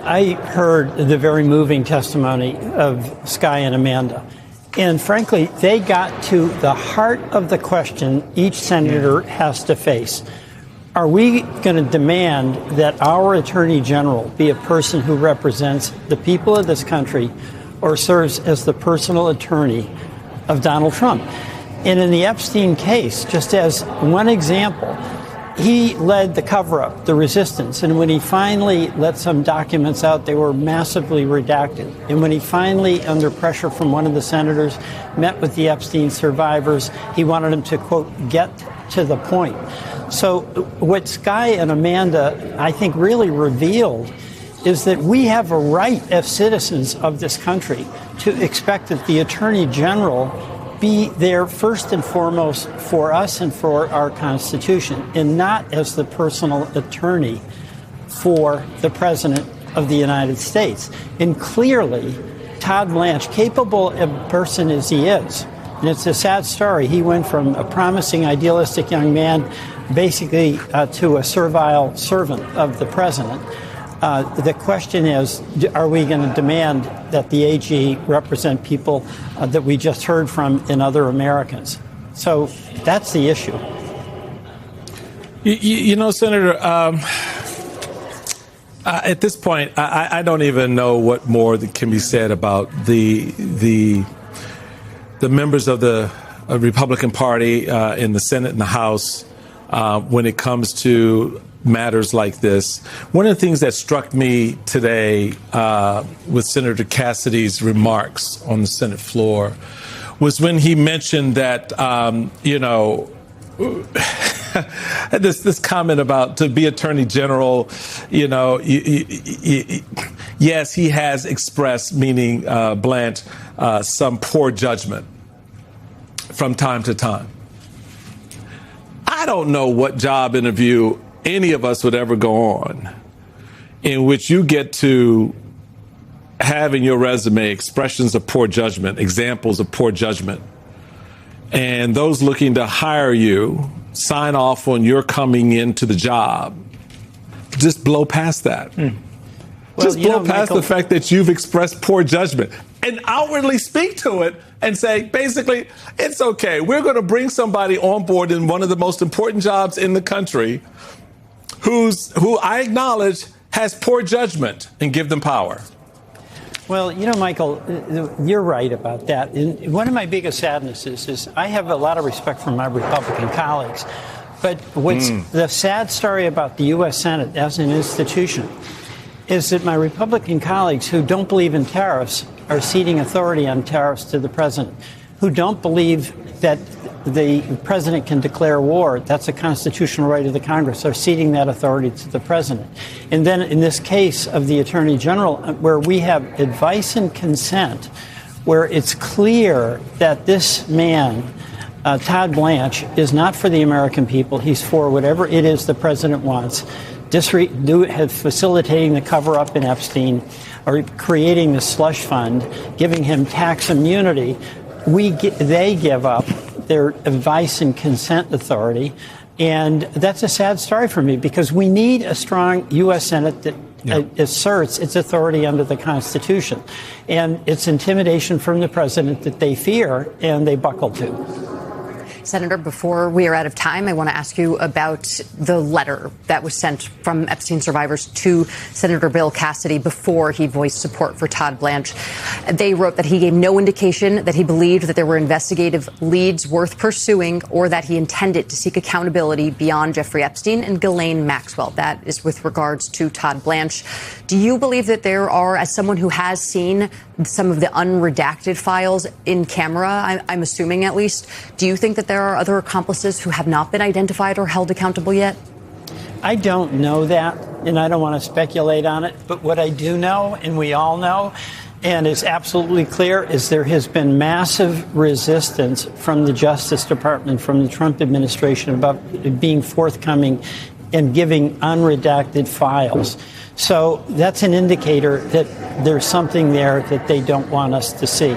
I heard the very moving testimony of Skye and Amanda. And frankly, they got to the heart of the question each senator has to face. Are we going to demand that our attorney general be a person who represents the people of this country or serves as the personal attorney of Donald Trump? And in the Epstein case, just as one example, he led the cover-up, the resistance. And when he finally let some documents out, they were massively redacted. And when he finally, under pressure from one of the senators, met with the Epstein survivors, he wanted them to, quote, get to the point. So what Skye and Amanda, I think, really revealed is that we have a right as citizens of this country to expect that the Attorney General be there first and foremost for us and for our Constitution, and not as the personal attorney for the President of the United States. And clearly, Todd Blanche, capable a person as he is, and it's a sad story, he went from a promising, idealistic young man basically to a servile servant of the President. The question is, are we going to demand that the AG represent people that we just heard from in other Americans? So that's the issue. You know, Senator, at this point, I don't even know what more that can be said about the members of the Republican Party in the Senate and the House when it comes to matters like this. One of the things that struck me today with Senator Cassidy's remarks on the Senate floor was when he mentioned that, this comment about to be Attorney General, yes, he has expressed, meaning Blanche, some poor judgment from time to time. I don't know what job interview any of us would ever go on in which you get to have in your resume expressions of poor judgment, examples of poor judgment, and those looking to hire you sign off on your coming into the job. Just blow past that. Well, just blow past Michael, the fact that you've expressed poor judgment and outwardly speak to it and say, basically, it's okay. We're going to bring somebody on board in one of the most important jobs in the country who I acknowledge has poor judgment, and give them power. Well, Michael, you're right about that. And one of my biggest sadnesses is I have a lot of respect for my Republican colleagues. But what's the sad story about the U.S. Senate as an institution is that my Republican colleagues who don't believe in tariffs are ceding authority on tariffs to the president, who don't believe that the president can declare war, that's a constitutional right of the Congress, are ceding that authority to the president. And then in this case of the Attorney General, where we have advice and consent, where it's clear that this man, Todd Blanche, is not for the American people. He's for whatever it is the president wants, facilitating the cover-up in Epstein, or creating the slush fund, giving him tax immunity. They give up their advice and consent authority. And that's a sad story for me, because we need a strong U.S. Senate that asserts its authority under the Constitution. And it's intimidation from the president that they fear and they buckle to. Senator, before we are out of time, I want to ask you about the letter that was sent from Epstein survivors to Senator Bill Cassidy before he voiced support for Todd Blanche. They wrote that he gave no indication that he believed that there were investigative leads worth pursuing, or that he intended to seek accountability beyond Jeffrey Epstein and Ghislaine Maxwell. That is with regards to Todd Blanche. Do you believe that there are, as someone who has seen some of the unredacted files in camera, I'm assuming at least, do you think that there are other accomplices who have not been identified or held accountable yet? I don't know that, and I don't want to speculate on it. But what I do know, and we all know, and is absolutely clear, is there has been massive resistance from the Justice Department, from the Trump administration, about being forthcoming and giving unredacted files. So that's an indicator that there's something there that they don't want us to see.